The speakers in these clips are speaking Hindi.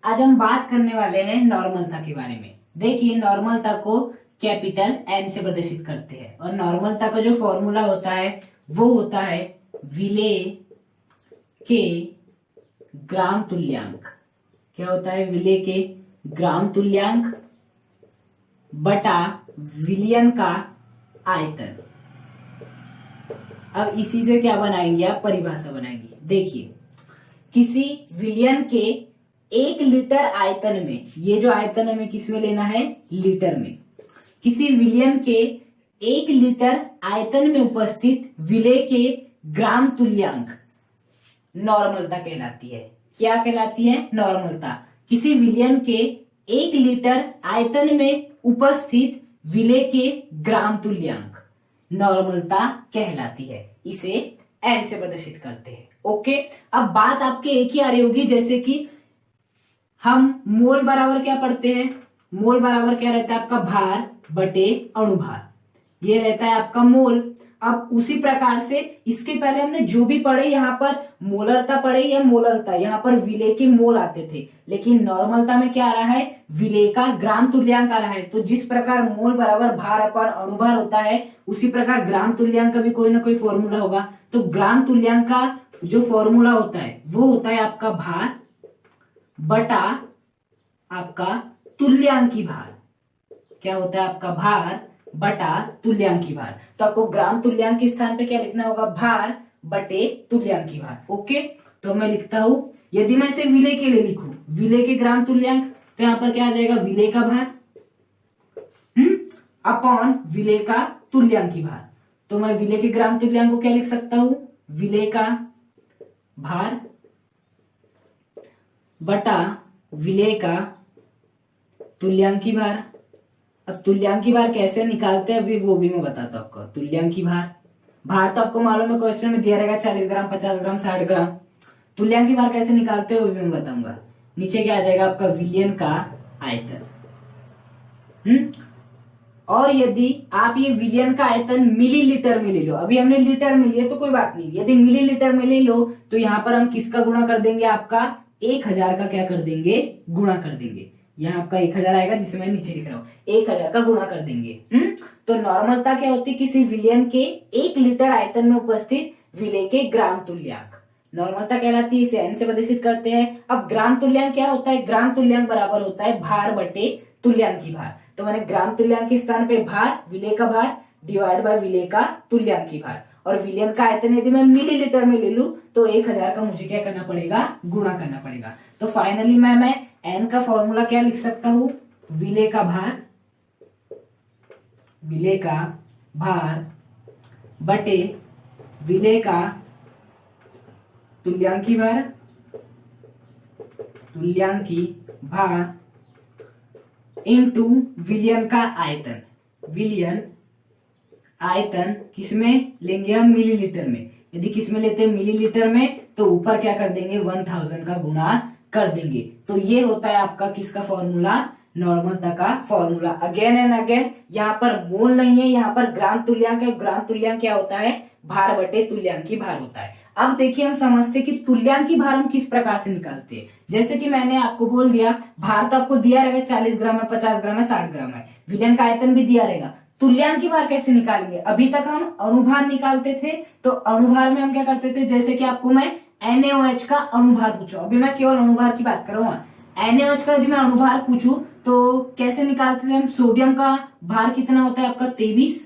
आज हम बात करने वाले हैं नॉर्मलता के बारे में। देखिए, नॉर्मलता को कैपिटल एन से प्रदर्शित करते हैं और नॉर्मलता का जो फॉर्मूला होता है वो होता है विलेय के ग्राम तुल्यांक। क्या होता है? विलेय के ग्राम तुल्यांक बटा विलयन का आयतन। अब इसी से क्या बनाएंगे आप? परिभाषा बनाएंगे। देखिए, किसी विलयन के 1 लीटर आयतन में, ये जो आयतन हमें किस में लेना है? लीटर में। किसी विलयन के 1 लीटर आयतन में उपस्थित विलेय के ग्राम तुल्यांक नॉर्मलता कहलाती है। क्या कहलाती है? नॉर्मलता। किसी विलयन के 1 लीटर आयतन में उपस्थित विलेय के ग्राम तुल्यांक नॉर्मलता कहलाती है। इसे एन से प्रदर्शित करते हैं। ओके, अब बात आपके एक ही आ रही होगी, जैसे कि हम मोल बराबर क्या पढ़ते हैं? मोल बराबर क्या रहता है आपका? भार बटे अणुभार, ये रहता है आपका मोल। अब उसी प्रकार से इसके पहले हमने जो भी पढ़े, यहाँ पर मोलरता पढ़े या मोलरता, यहाँ पर विलेय के मोल आते थे, लेकिन नॉर्मलता में क्या आ रहा है? विलेय का ग्राम तुल्यांक आ रहा है। तो जिस प्रकार मोल बराबर भार अपन अणुभार होता है, उसी प्रकार ग्राम तुल्यांक का भी कोई ना कोई फॉर्मूला होगा। तो ग्राम तुल्यांक का जो फॉर्मूला होता है वो होता है आपका भार बटा आपका तुल्यांकी भार। क्या होता है आपका? भार बटा तुल्यांकी भार। तो आपको ग्राम तुल्यांक के स्थान पे क्या लिखना होगा? भार बटे तुल्यांकी भार। ओके, तो मैं लिखता हूं, यदि मैं इसे विलेय के लिए लिखूं, विलेय के ग्राम तुल्यांक, तो यहां पर क्या आ जाएगा? विलेय का भार अपॉन विलेय का तुल्यांकी भार। तो मैं विलेय के ग्राम तुल्यांक को क्या लिख सकता हूं? विलेय का भार बटा विलेय का तुल्यांकी भार। अब तुल्यांकी भार कैसे निकालते हैं अभी वो भी मैं बताता हूं आपको। तुल्यांकी भार तो आपको मालूम है, क्वेश्चन में दिया रहेगा 40 ग्राम, 50 ग्राम, 60 ग्राम। तुल्यांकी भार कैसे निकालते हैं वो भी मैं बताऊंगा। नीचे क्या आ जाएगा आपका? विलयन का आयतन। और यदि आप ये विलयन का आयतन मिलीलीटर में ले लो, अभी हमने लीटर में लिए तो कोई बात नहीं, यदि मिलीलीटर में ले लो तो यहां पर हम किसका गुणा कर देंगे? आपका 1000 का क्या कर देंगे? गुणा कर देंगे। यहाँ आपका 1000 आएगा, जिसे मैं नीचे लिख रहा हूँ, 1000 का गुणा कर देंगे। तो नॉर्मलता क्या होती है? किसी विलयन के 1 लीटर आयतन में उपस्थित विलेय के ग्राम तुल्यांक नॉर्मलता कहलाती है। इसे एन से प्रदर्शित करते हैं। अब ग्राम तुल्यांक क्या होता है? ग्राम तुल्यांक बराबर होता है भार बटे तुल्यांकी भार। तो मैंने ग्राम तुल्यांक के स्थान पे भार, विलेय का भार डिवाइड बाय विलेय का तुल्यांकी भार, और विलयन का आयतन यदि मैं मिलीलीटर में ले लूं तो 1000 का मुझे क्या करना पड़ेगा? गुणा करना पड़ेगा। तो फाइनली मैं एन का फॉर्मूला क्या लिख सकता हूं? विलेय का भार बटे विलेय का तुल्यांकी भार इनटू विलयन का आयतन। विलयन आयतन किसमें लेंगे हम? मिलीलीटर में। यदि किसमें लेते हैं? मिलीलीटर में, तो ऊपर क्या कर देंगे? 1000 का गुणा कर देंगे। तो ये होता है आपका किसका फॉर्मूला? नॉर्मलता का फॉर्मूला। अगेन एंड अगेन, यहाँ पर मोल नहीं है, यहाँ पर ग्राम तुल्यांक है। ग्राम तुल्यांक क्या होता है? भार बटे तुल्यांकी भार होता है। अब देखिए, हम समझते कि तुल्यांकी भार हम किस प्रकार से निकालते हैं। जैसे कि मैंने आपको बोल दिया, भार तो आपको दिया रहेगा 40 ग्राम है, 50 ग्राम है, 60 ग्राम है। विलयन का आयतन भी दिया रहेगा। तुल्यांकी भार कैसे निकालेंगे? अभी तक हम अणुभार निकालते थे, तो अणुभार में हम क्या करते थे? जैसे कि आपको मैं NaOH का अणुभार पूछो, अभी मैं केवल अणुभार की बात कर रहा हूँ। NaOH का यदि मैं अणुभार पूछूं तो कैसे निकालते थे हम? सोडियम का भार कितना होता है आपका? 23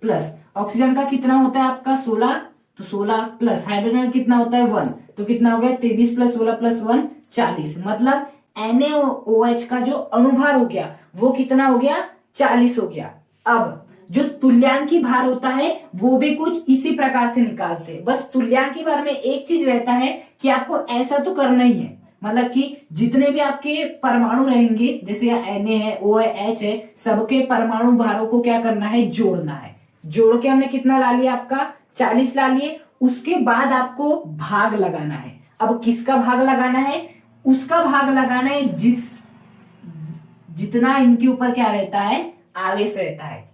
प्लस ऑक्सीजन का कितना होता है आपका? 16, तो 16 प्लस हाइड्रोजन कितना होता है? 1, तो कितना हो गया? 23 प्लस 16 प्लस 1 40। मतलब NaOH का जो अणुभार हो गया वो कितना हो गया? 40 हो गया। अब जो तुल्यांकी भार होता है वो भी कुछ इसी प्रकार से निकालते हैं। बस तुल्यांकी भार में एक चीज रहता है कि आपको ऐसा तो करना ही है, मतलब कि जितने भी आपके परमाणु रहेंगे, जैसे Na है, O है, H है, सबके परमाणु भारों को क्या करना है? जोड़ना है। जोड़ के हमने कितना ला लिया? आपका 40 ला लिए। उसके बाद आपको भाग लगाना है। अब किसका भाग लगाना है? उसका भाग लगाना है जितना इनके ऊपर क्या रहता है? आवेश रहता है।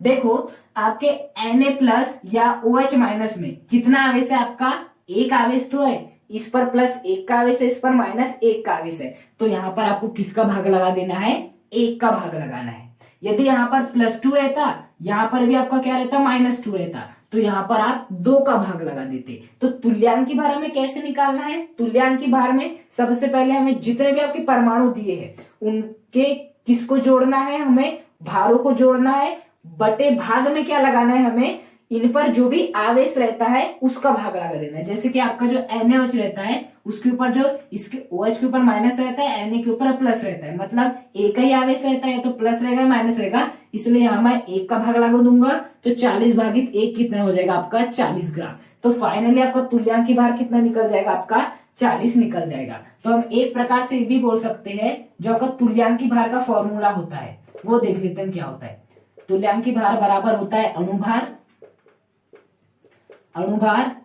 देखो, आपके Na प्लस या OH माइनस में कितना आवेश है आपका? एक आवेश तो है, इस पर +1 का आवेश है, इस पर -1 का आवेश है, तो यहाँ पर आपको किसका भाग लगा देना है, 1 का भाग लगाना है। यदि यहाँ पर +2 रहता, यहाँ पर भी आपका क्या रहता, -2 रहता, तो यहाँ पर आप 2 का भाग लगा देते। तो तुल्यांकी भार हमें कैसे निकालना है, तुल्यांकी भार में सबसे पहले हमें जितने भी आपके परमाणु दिए हैं उनके किसको जोड़ना है, हमें भारों को जोड़ना है, बटे भाग में क्या लगाना है, हमें इन पर जो भी आवेश रहता है उसका भाग लगा देना है। जैसे कि आपका जो NaOH रहता है उसके ऊपर जो इसके OH के ऊपर माइनस रहता है, Na के ऊपर प्लस रहता है, मतलब एक ही आवेश रहता है तो प्लस रहेगा माइनस रहेगा, इसलिए यहाँ मैं 1 का भाग लगा दूंगा, तो 40 भागित 1 कितना हो जाएगा आपका 40 ग्राम। तो फाइनली आपका तुल्यांकी भार कितना निकल जाएगा, आपका 40 निकल जाएगा। तो हम एक प्रकार से भी बोल सकते हैं जो आपका तुल्यांकी भार का फॉर्मूला होता है वो देख लेते हैं क्या होता है। तुल्यांकी भार बराबर होता है अणुभार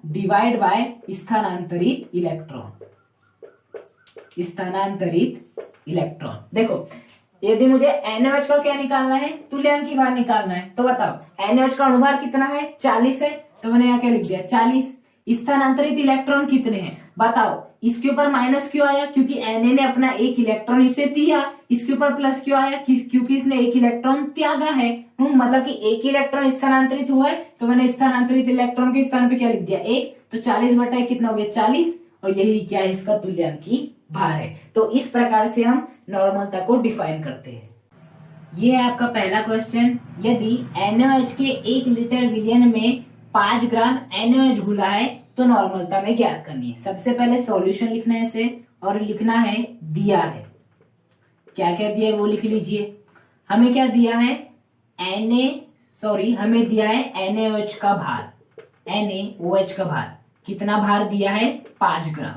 डिवाइड बाय स्थानांतरित इलेक्ट्रॉन। देखो यदि मुझे NaOH का क्या निकालना है, तुल्यांकी भार निकालना है, तो बताओ NaOH का अणुभार कितना है, 40 है, तो मैंने यहाँ क्या लिख दिया 40। स्थानांतरित इलेक्ट्रॉन कितने हैं बताओ, इसके ऊपर माइनस क्यों आया, क्योंकि Na ने अपना 1 इलेक्ट्रॉन इसे दिया, इसके ऊपर प्लस क्यों आया, क्योंकि इसने 1 इलेक्ट्रॉन त्यागा है, मतलब कि 1 इलेक्ट्रॉन स्थानांतरित हुआ है, तो मैंने स्थानांतरित इलेक्ट्रॉन के स्थान पे क्या लिख दिया 1, तो 40 बटा 1 कितना हो गया 40, और यही क्या है इसका तुल्यांकी भार है। तो इस प्रकार से हम नॉर्मलता को डिफाइन करते हैं। ये है आपका पहला क्वेश्चन, यदि NaOH के 1 लीटर विलयन में 5 ग्राम NaOH घुला है तो नॉर्मलता में ज्ञात करनी है। सबसे पहले सॉल्यूशन लिखना है इसे, और लिखना है दिया है, क्या क्या दिया है वो लिख लीजिए। हमें क्या दिया है, हमें दिया है NaOH का भार, NaOH का भार कितना भार दिया है 5 ग्राम।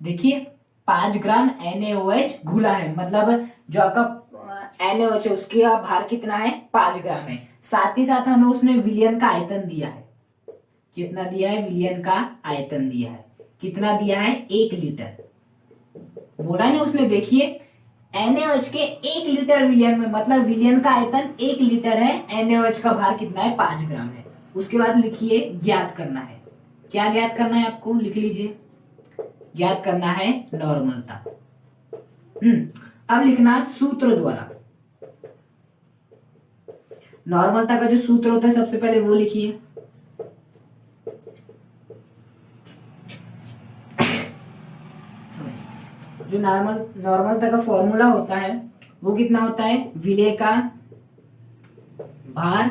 देखिए 5 ग्राम NaOH घुला है, मतलब जो आपका NaOH है उसका भार कितना है 5 ग्राम है। साथ ही साथ हमें उसने विलयन का आयतन दिया है, कितना दिया है, विलयन का आयतन दिया है, कितना दिया है 1 लीटर बोला ना उसने। देखिए NaOH के 1 लीटर विलयन में, मतलब विलयन का आयतन 1 लीटर है, NaOH का भार कितना है 5 ग्राम है। उसके बाद लिखिए ज्ञात करना है, क्या ज्ञात करना है आपको, लिख लीजिए ज्ञात करना है नॉर्मलता। अब लिखना सूत्र द्वारा, नॉर्मलता का जो सूत्र होता है सबसे पहले वो लिखिए। जो नॉर्मलता का फॉर्मूला होता है वो कितना होता है, विलय का भार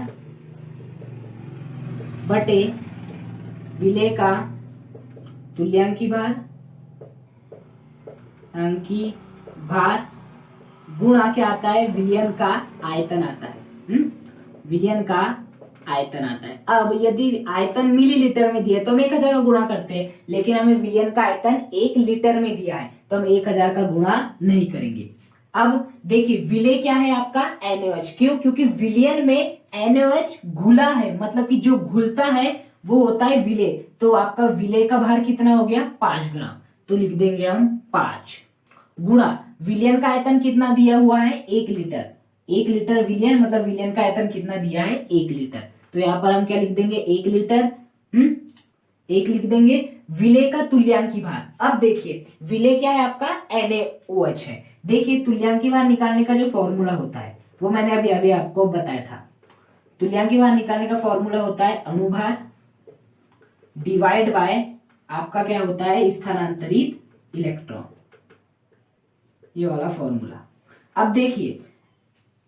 बटे विलय का तुल्यांकी भार गुणा क्या आता है, विलयन का आयतन आता है। विलयन का आयतन आता है। अब यदि आयतन मिलीलीटर में दिया तो हम 1000 का गुणा करते हैं, लेकिन हमें विलयन का आयतन 1 लीटर में दिया है तो हम 1000 का गुणा नहीं करेंगे। अब देखिए विलय क्या है आपका NaOH, क्यों, क्योंकि विलयन में NaOH घुला है, मतलब कि जो घुलता है वो होता है विलय। तो आपका विलय का भार कितना हो गया 5 ग्राम, तो लिख देंगे हम 5 गुणा विलयन का आयतन कितना दिया हुआ है 1 लीटर। 1 लीटर विलयन, मतलब विलयन का आयतन कितना दिया है 1 लीटर, तो यहाँ पर हम क्या लिख देंगे 1 लीटर, 1 लिख देंगे। विलय का तुल्यांकी भार, अब देखिए विलय क्या है आपका NaOH है। देखिए तुल्यांकी भार निकालने का जो फॉर्मूला होता है वो मैंने अभी आपको बताया था। तुल्यांकी भार निकालने का फॉर्मूला होता है अणुभार डिवाइड बाय आपका क्या होता है स्थानांतरित इलेक्ट्रॉन, ये वाला फॉर्मूला। अब देखिए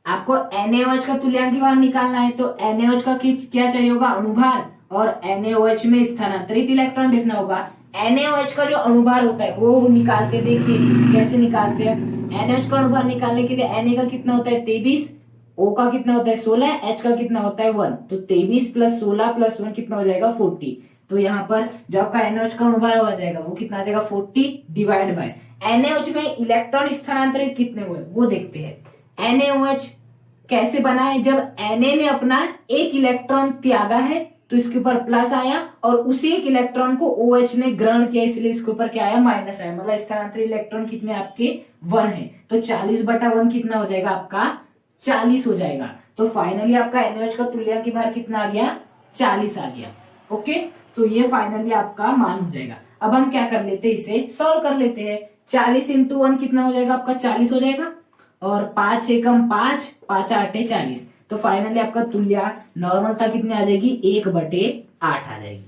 आपको NaOH का तुल्यांकी भार निकालना है तो NaOH का क्या चाहिए होगा अणुभार, और NaOH में स्थानांतरित इलेक्ट्रॉन देखना होगा। NaOH का जो अणुभार होता है वो निकाल के देखिए कैसे निकालते हैं। NaOH का अणुभार निकालने के लिए Na का कितना होता है 23, O का कितना होता है 16, H का कितना होता है 1, तो 23 + 16 + 1 कितना हो जाएगा 40। तो यहाँ पर जो आपका NaOH का अणुभार हो जाएगा वो कितना आ जाएगा 40 डिवाइड बाय NaOH में इलेक्ट्रॉन स्थानांतरित कितने हुए वो देखते हैं। NaOH कैसे बना है, जब Na ने अपना 1 इलेक्ट्रॉन त्यागा है तो इसके ऊपर प्लस आया, और उसी 1 इलेक्ट्रॉन को OH ने ग्रहण किया, इसलिए इसके ऊपर क्या आया माइनस आया, मतलब स्थानांतरित इलेक्ट्रॉन कितने आपके 1 है, तो 40 बटा 1 कितना हो जाएगा आपका 40 हो जाएगा। तो फाइनली आपका NaOH का तुल्यांकी भार कितना आ गया 40 आ गया। ओके, तो ये फाइनली आपका मान हो जाएगा। अब हम क्या कर लेते हैं, इसे सॉल्व कर लेते हैं। 40 इंटू 1 कितना हो जाएगा आपका, 40 हो जाएगा। और 5 एकम 5, 5 आठे 40। तो फाइनली आपका तुल्या नॉर्मलता कितनी आ जाएगी, 1/8 आ जाएगी।